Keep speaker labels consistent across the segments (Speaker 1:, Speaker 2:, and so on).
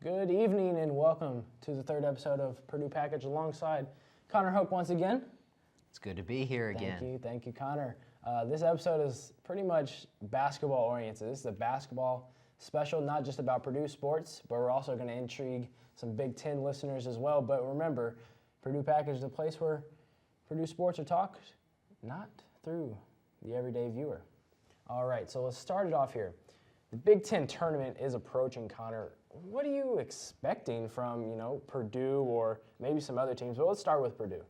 Speaker 1: Good evening and welcome to the third episode of Purdue Package alongside Connor Hoke once again.
Speaker 2: It's good to be here again.
Speaker 1: Thank you, Connor. This episode is pretty much basketball oriented. This is a basketball special, not just about Purdue sports, but we're also going to intrigue some Big Ten listeners as well. But remember, Purdue Package is a place where Purdue sports are talked, not through the everyday viewer. All right, so let's start it off here. The Big Ten tournament is approaching, Connor. What are you expecting from, Purdue or maybe some other teams? But let's start with Purdue.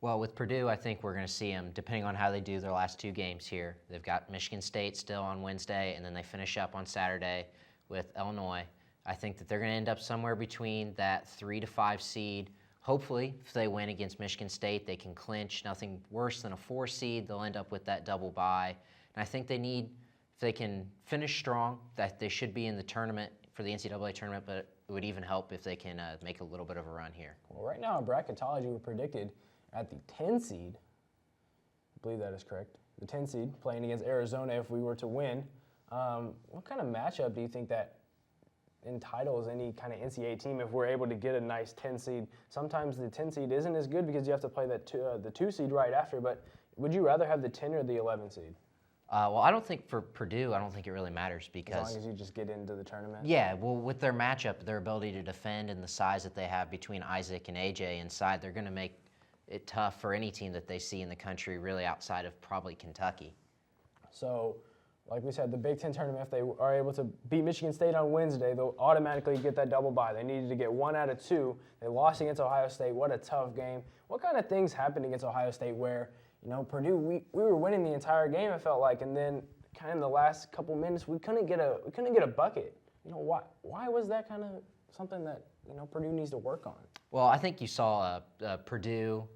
Speaker 2: Well, with Purdue, I think we're going to see them, depending on how they do their last two games here. They've got Michigan State still on Wednesday, and then they finish up on Saturday with Illinois. I think that they're going to end up somewhere between that 3 to 5 seed. Hopefully, if they win against Michigan State, they can clinch nothing worse than a 4 seed. They'll end up with that double bye. And I think they need, if they can finish strong, that they should be in the tournament for the NCAA tournament, but it would even help if they can make a little bit of a run here.
Speaker 1: Well, right now in bracketology, we're predicted at the 10 seed. I believe that is correct. The 10 seed playing against Arizona if we were to win. What kind of matchup do you think that entitles any kind of NCAA team if we're able to get a nice 10 seed? Sometimes the 10 seed isn't as good because you have to play the 2 seed right after, but would you rather have the 10 or the 11 seed?
Speaker 2: Well, I don't think for Purdue, I don't think it really matters because...
Speaker 1: As long as you just get into the tournament?
Speaker 2: Yeah, well, with their matchup, their ability to defend and the size that they have between Isaac and AJ inside, they're going to make it tough for any team that they see in the country, really outside of probably Kentucky.
Speaker 1: So, like we said, the Big Ten tournament, if they are able to beat Michigan State on Wednesday, they'll automatically get that double bye. They needed to get 1 out of 2. They lost against Ohio State. What a tough game. What kind of things happened against Ohio State where, Purdue, we were winning the entire game, it felt like, and then kind of in the last couple minutes, we couldn't get a bucket. Why was that kind of something that, Purdue needs to work on?
Speaker 2: Well, I think you saw Purdue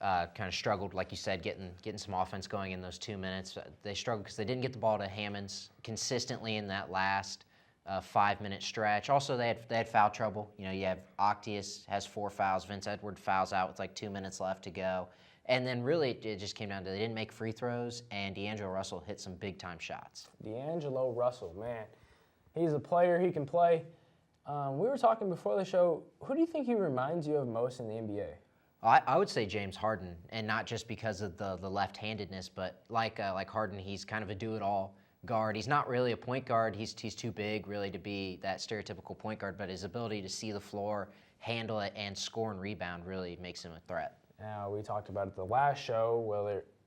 Speaker 2: kind of struggled, like you said, getting some offense going in those 2 minutes. They struggled because they didn't get the ball to HAMMONS consistently in that last 5-minute stretch. Also, they had foul trouble. You have Octius has 4 fouls. Vince Edwards fouls out with like 2 minutes left to go. And then really it just came down to they didn't make free throws, and D'Angelo Russell hit some big-time shots.
Speaker 1: D'Angelo Russell, man, he's a player. He can play. We were talking before the show. Who do you think he reminds you of most in the NBA?
Speaker 2: I would say James Harden, and not just because of the left-handedness, but like Harden, he's kind of a do-it-all guard. He's not really a point guard. He's too big really to be that stereotypical point guard, but his ability to see the floor, handle it, and score and rebound really makes him a threat.
Speaker 1: Now, we talked about it the last show.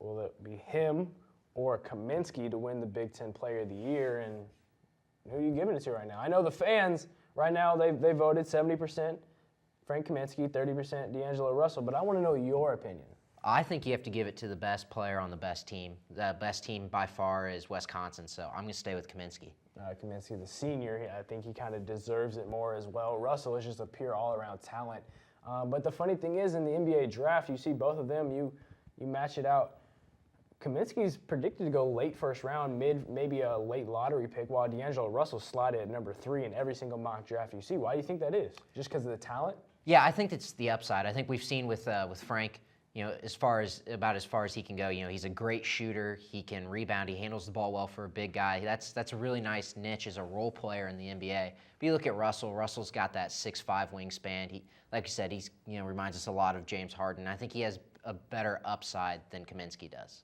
Speaker 1: Will it be him or Kaminsky to win the Big Ten Player of the Year? And who are you giving it to right now? I know the fans right now, they voted 70% Frank Kaminsky, 30% D'Angelo Russell, but I want to know your opinion.
Speaker 2: I think you have to give it to the best player on the best team. The best team by far is Wisconsin, so I'm going to stay with Kaminsky.
Speaker 1: Kaminsky, the senior, I think he kind of deserves it more as well. Russell is just a pure all-around talent. But the funny thing is, in the NBA draft, you see both of them, you match it out. Kaminsky's predicted to go late first round, maybe a late lottery pick, while D'Angelo Russell slotted at number 3 in every single mock draft you see. Why do you think that is? Just because of the talent?
Speaker 2: Yeah, I think it's the upside. I think we've seen with Frank, as far as he can go. He's a great shooter. He can rebound. He handles the ball well for a big guy. That's a really nice niche as a role player in the NBA. But you look at Russell. Russell's got that 6'5" wingspan. He, like you said, he's reminds us a lot of James Harden. I think he has a better upside than Kaminsky does.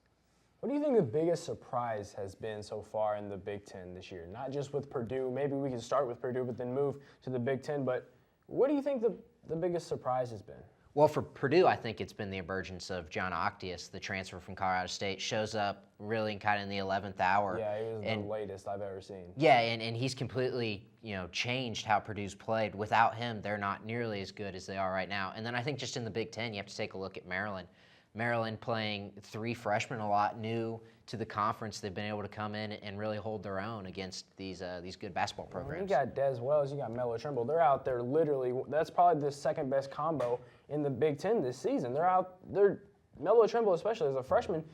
Speaker 1: What do you think the biggest surprise has been so far in the Big Ten this year? Not just with Purdue. Maybe we can start with Purdue, but then move to the Big Ten. But what do you think the biggest surprise has been?
Speaker 2: Well, for Purdue, I think it's been the emergence of John Octius, the transfer from Colorado State. Shows up really kind of in the 11th hour.
Speaker 1: Yeah, he was the latest I've ever seen.
Speaker 2: Yeah, and he's completely changed how Purdue's played. Without him, they're not nearly as good as they are right now. And then I think just in the Big Ten, you have to take a look at Maryland. Maryland playing 3 freshmen, a lot new to the conference. They've been able to come in and really hold their own against these good basketball programs.
Speaker 1: You got Des Wells, you got Melo Trimble. They're out there literally. That's probably the second best combo in the Big Ten this season. They're Melo Trimble, especially as a freshman.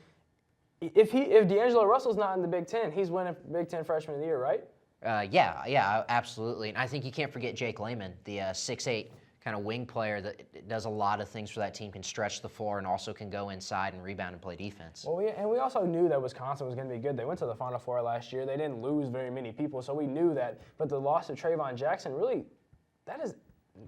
Speaker 1: If D'Angelo Russell's not in the Big Ten, he's winning Big Ten Freshman of the Year, right?
Speaker 2: Yeah, absolutely. And I think you can't forget Jake Layman, the 6'8" kind of wing player that does a lot of things for that team, can stretch the floor and also can go inside and rebound and play defense.
Speaker 1: Well, we also knew that Wisconsin was going to be good. They went to the Final Four last year. They didn't lose very many people, so we knew that. But the loss of Trayvon Jackson really that has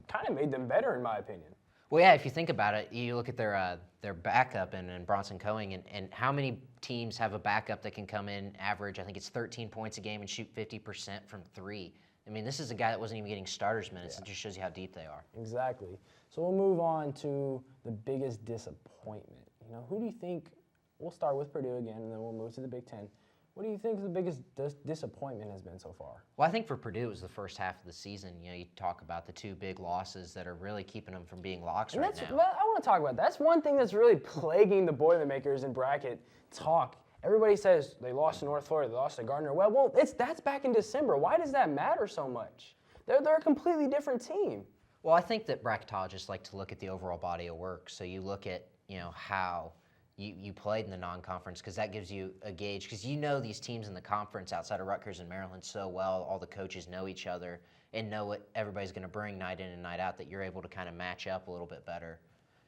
Speaker 1: kind of made them better, in my opinion.
Speaker 2: Well, yeah, if you think about it, you look at their backup and Bronson Coing, and how many teams have a backup that can come in, average, I think it's 13 points a game and shoot 50% from three. I mean, this is a guy that wasn't even getting starters minutes. Yeah. It just shows you how deep they are.
Speaker 1: Exactly. So we'll move on to the biggest disappointment. You know, who do you think, we'll start with Purdue again, and then we'll move to the Big Ten. What do you think the biggest disappointment has been so far?
Speaker 2: Well, I think for Purdue, it was the first half of the season. You know, you talk about the two big losses that are really keeping them from being locks right now.
Speaker 1: Well, I want to talk about that. That's one thing that's really plaguing the Boilermakers in bracket talk. Everybody says they lost to North Florida, they lost to Gardner. Well, that's back in December. Why does that matter so much? They're a completely different team.
Speaker 2: Well, I think that bracketologists like to look at the overall body of work. So you look at, you know, how you played in the non-conference, because that gives you a gauge, because you know these teams in the conference outside of Rutgers and Maryland so well. All the coaches know each other and know what everybody's going to bring night in and night out, that you're able to kind of match up a little bit better.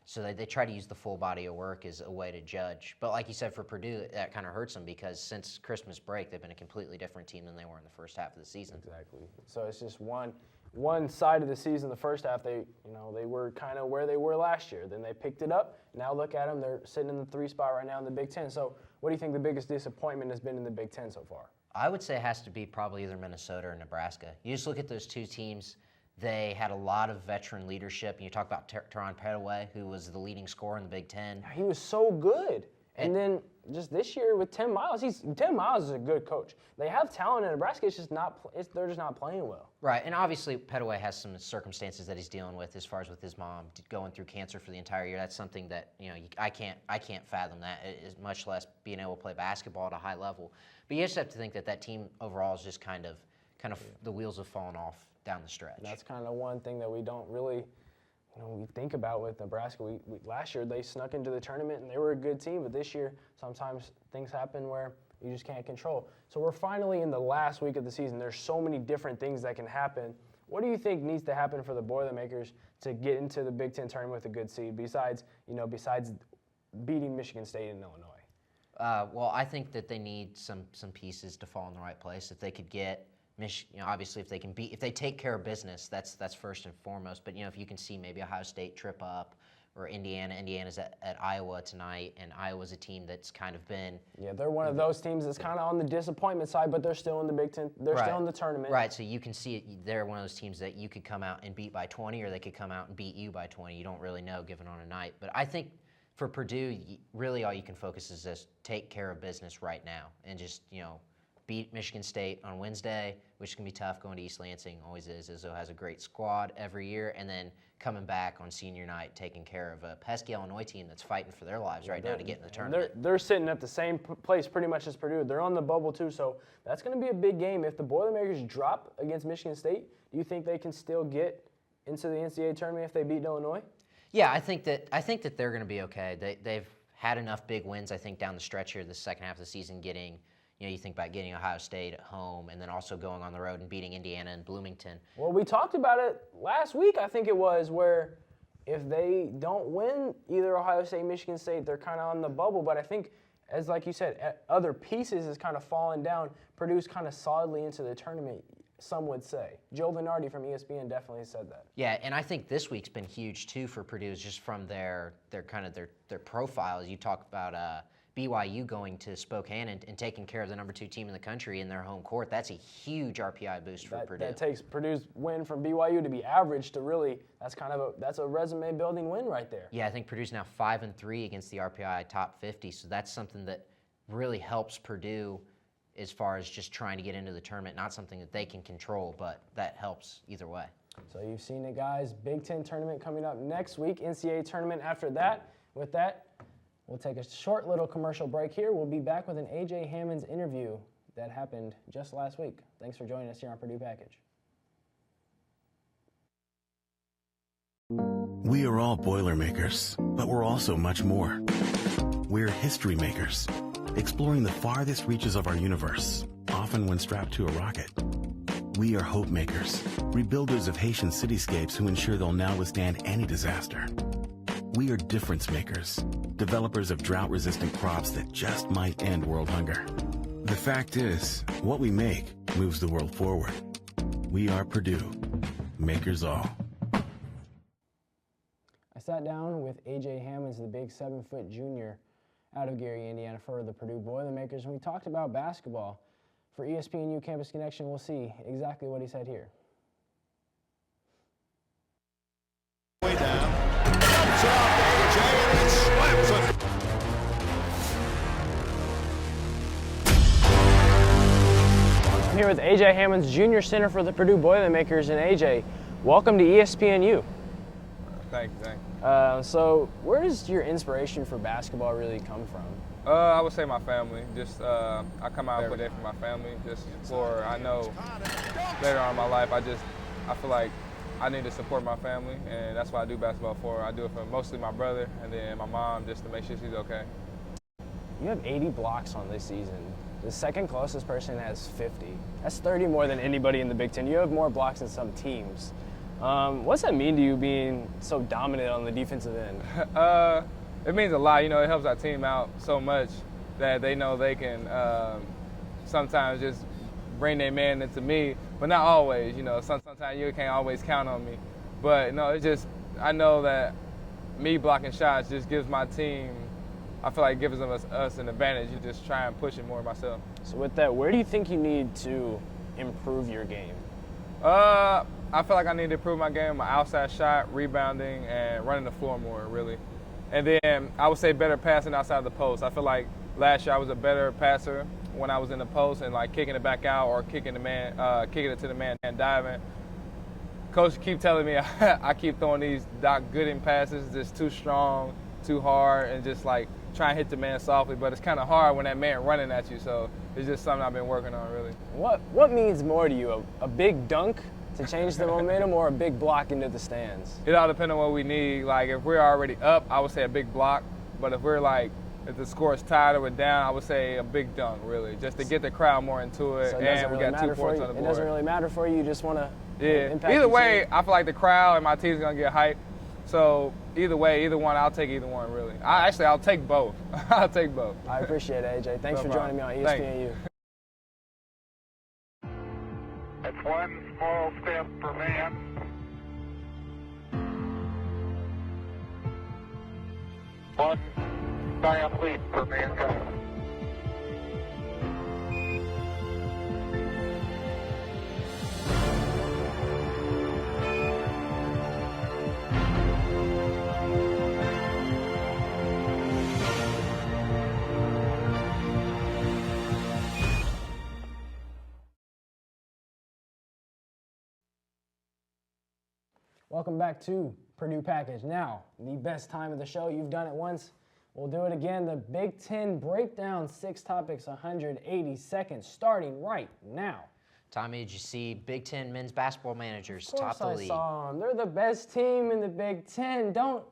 Speaker 2: So they try to use the full body of work as a way to judge. But like you said, for Purdue, that kind of hurts them, because since Christmas break, they've been a completely different team than they were in the first half of the season.
Speaker 1: Exactly. So it's just one side of the season. The first half, they were kind of where they were last year. Then they picked it up. Now look at them; they're sitting in the 3 spot right now in the Big Ten. So what do you think the biggest disappointment has been in the Big Ten so far?
Speaker 2: I would say it has to be probably either Minnesota or Nebraska. You just look at those two teams. They had a lot of veteran leadership. And you talk about Teron Petaway, who was the leading scorer in the Big Ten.
Speaker 1: He was so good. And then just this year with Tim Miles, Tim Miles is a good coach. They have talent in Nebraska. It's just they're just not playing well.
Speaker 2: Right, and obviously Petaway has some circumstances that he's dealing with, as far as with his mom going through cancer for the entire year. That's something that I can't fathom that, much less being able to play basketball at a high level. But you just have to think that team overall is just kind of the wheels have fallen off down the stretch.
Speaker 1: That's kind of one thing that we don't really. We think about with Nebraska. Last year they snuck into the tournament and they were a good team, but this year sometimes things happen where you just can't control. So we're finally in the last week of the season. There's so many different things that can happen. What do you think needs to happen for the Boilermakers to get into the Big Ten tournament with a good seed, besides beating Michigan State and Illinois?
Speaker 2: Well, I think that they need some pieces to fall in the right place. If they could get obviously, if they take care of business, that's first and foremost. But if you can see maybe Ohio State trip up, or Indiana's at Iowa tonight, and Iowa's a team that's kind of been.
Speaker 1: Yeah, they're one of those teams that's kind of on the disappointment side, but they're still in the Big Ten. They're still in the tournament.
Speaker 2: Right. So you can see it. They're one of those teams that you could come out and beat by 20, or they could come out and beat you by 20. You don't really know, given on a night. But I think for Purdue, really all you can focus is just take care of business right now, and just beat Michigan State on Wednesday, which can be tough going to East Lansing. Always is. Izzo has a great squad every year, and then coming back on senior night, taking care of a pesky Illinois team that's fighting for their lives right now to get in the tournament.
Speaker 1: They're sitting at the same place pretty much as Purdue. They're on the bubble too, so that's going to be a big game. If the Boilermakers drop against Michigan State, do you think they can still get into the NCAA tournament if they beat Illinois?
Speaker 2: Yeah, I think that they're going to be okay. They've had enough big wins, I think, down the stretch here the second half of the season, getting. You think about getting Ohio State at home, and then also going on the road and beating Indiana and Bloomington.
Speaker 1: Well, we talked about it last week, I think it was, where if they don't win either Ohio State, Michigan State, they're kind of on the bubble. But I think, as like you said, other pieces is kind of falling down. Purdue's kind of solidly into the tournament, some would say. Joe Lunardi from ESPN definitely said that.
Speaker 2: Yeah, and I think this week's been huge too for Purdue, just from their profiles. You talk about BYU going to Spokane and taking care of the number 2 team in the country in their home court. That's a huge RPI boost for Purdue.
Speaker 1: That takes Purdue's win from BYU to be average to really, that's a resume building win right there.
Speaker 2: Yeah, I think Purdue's now 5-3 against the RPI top 50, so that's something that really helps Purdue as far as just trying to get into the tournament. Not something that they can control, but that helps either way.
Speaker 1: So you've seen it, guys. Big Ten tournament coming up next week. NCAA tournament after that. With that, we'll take a short little commercial break here. We'll be back with an A.J. Hammons interview that happened just last week. Thanks for joining us here on Purdue Package.
Speaker 3: We are all Boilermakers, but we're also much more. We're history makers, exploring the farthest reaches of our universe, often when strapped to a rocket. We are hope makers, rebuilders of Haitian cityscapes who ensure they'll now withstand any disaster. We are difference makers, developers of drought-resistant crops that just might end world hunger. The fact is, what we make moves the world forward. We are Purdue, makers all.
Speaker 1: I sat down with A.J. Hammonds, the big 7-foot junior out of Gary, Indiana, for the Purdue Boilermakers, and we talked about basketball. For ESPNU Campus Connection, we'll see exactly what he said here.
Speaker 4: Way down. Dumps it off to A.J. and then slams it.
Speaker 1: I'm here with A.J. Hammonds, junior center for the Purdue Boilermakers, and A.J., welcome to ESPNU.
Speaker 5: Thank you.
Speaker 1: So where does your inspiration for basketball really come from?
Speaker 5: I would say my family. Just I come out every day for my family. Just for I know later on in my life, I feel like I need to support my family, and that's what I do basketball for. I do it for mostly my brother and then my mom, just to make sure she's okay.
Speaker 1: You have 80 blocks on this season. The second closest person has 50. That's 30 more than anybody in the Big Ten. You have more blocks than some teams. What's that mean to you, being so dominant on the defensive end?
Speaker 5: It means a lot. You know, it helps our team out so much that they know they can sometimes just bring their man into me, but not always. You know, sometimes you can't always count on me. But no, I know that me blocking shots just gives my team, I feel like it gives us an advantage. You just try and push it more myself.
Speaker 1: So with that, where do you think you need to improve your game?
Speaker 5: I feel like I need to improve my game, my outside shot, rebounding, and running the floor more, really. And then I would say better passing outside the post. I feel like last year I was a better passer when I was in the post and like kicking it back out or kicking it to the man and diving. Coach keep telling me I keep throwing these Doc Gooden passes, just too strong, too hard, and just like trying to hit the man softly. But it's kind of hard when that man running at you. So it's just something I've been working on, really.
Speaker 1: What means more to you, a big dunk to change the momentum, or a big block into the stands?
Speaker 5: It all depends on what we need. Like if we're already up, I would say a big block. But if if the score is tied or we're down, I would say a big dunk, really, just to get the crowd more into it.
Speaker 1: So it
Speaker 5: and
Speaker 1: really
Speaker 5: we got 2 points on the board.
Speaker 1: It doesn't really matter for you. You just want to impact.
Speaker 5: Either way, I feel like the crowd and my team's gonna get hyped. So either way, either one, I'll take either one, really. I'll take both. I'll take both.
Speaker 1: I appreciate it, AJ. Thanks for joining me on ESPNU.
Speaker 6: It's one small step for man, one giant leap for mankind.
Speaker 1: Welcome back to Purdue Package. Now, the best time of the show. You've done it once. We'll do it again. The Big Ten breakdown, 6 topics, 180 seconds, starting right now.
Speaker 2: Tommy, did you see Big Ten men's basketball managers
Speaker 1: Of course
Speaker 2: top the league?
Speaker 1: I saw them. They're the best team in the Big Ten. Don't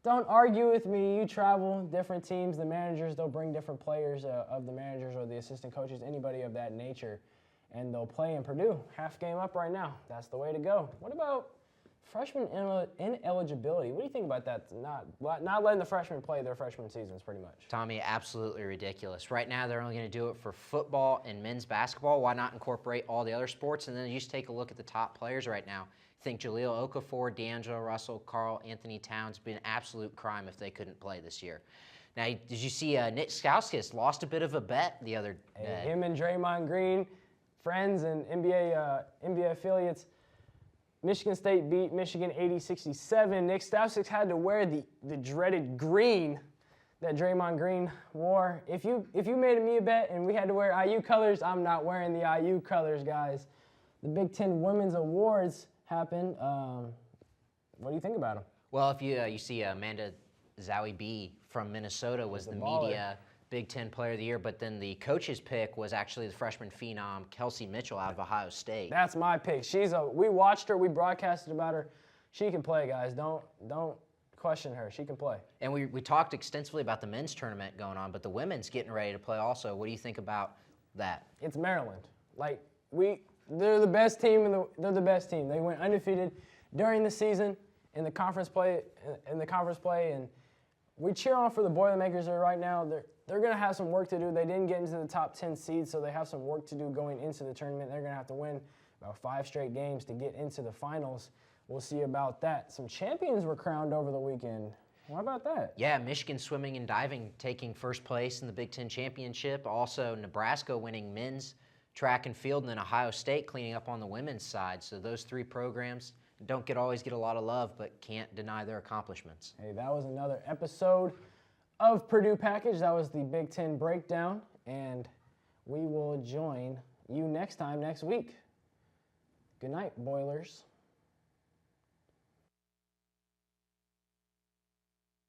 Speaker 1: argue with me. You travel different teams. The managers, they'll bring different players of the managers or the assistant coaches, anybody of that nature, and they'll play in Purdue. Half game up right now. That's the way to go. What about freshman ineligibility? What do you think about that? Not letting the freshmen play their freshman seasons, pretty much.
Speaker 2: Tommy, absolutely ridiculous. Right now, they're only going to do it for football and men's basketball. Why not incorporate all the other sports? And then you just take a look at the top players right now. I think Jahlil Okafor, D'Angelo Russell, Karl Anthony Towns would be an absolute crime if they couldn't play this year. Now, did you see Nick Stauskas lost a bit of a bet the other day?
Speaker 1: Him and Draymond Green, friends and NBA affiliates. Michigan State beat Michigan 80-67. Nick Stauskas had to wear the dreaded green that Draymond Green wore. If you made me a bet and we had to wear IU colors, I'm not wearing the IU colors, guys. The Big Ten Women's Awards happened. What do you think about them?
Speaker 2: Well, if you see Amanda Zowie B from Minnesota was the media Big Ten Player of the Year, but then the coach's pick was actually the freshman phenom Kelsey Mitchell out of Ohio State.
Speaker 1: That's my pick. We watched her, we broadcasted about her. She can play, guys. Don't question her. She can play.
Speaker 2: And we talked extensively about the men's tournament going on, but the women's getting ready to play also. What do you think about that?
Speaker 1: It's Maryland. They're the best team they're the best team. They went undefeated during the season in the conference play and we cheer on for the Boilermakers there right now. They're going to have some work to do. They didn't get into the top 10 seeds, so they have some work to do going into the tournament. They're going to have to win about 5 straight games to get into the finals. We'll see about that. Some champions were crowned over the weekend. How about that?
Speaker 2: Yeah, Michigan swimming and diving taking first place in the Big Ten Championship. Also, Nebraska winning men's track and field, and then Ohio State cleaning up on the women's side. So those 3 programs don't always get a lot of love, but can't deny their accomplishments.
Speaker 1: Hey, that was another episode of Purdue Package. That was the Big Ten breakdown, and we will join you next week. Good night, Boilers.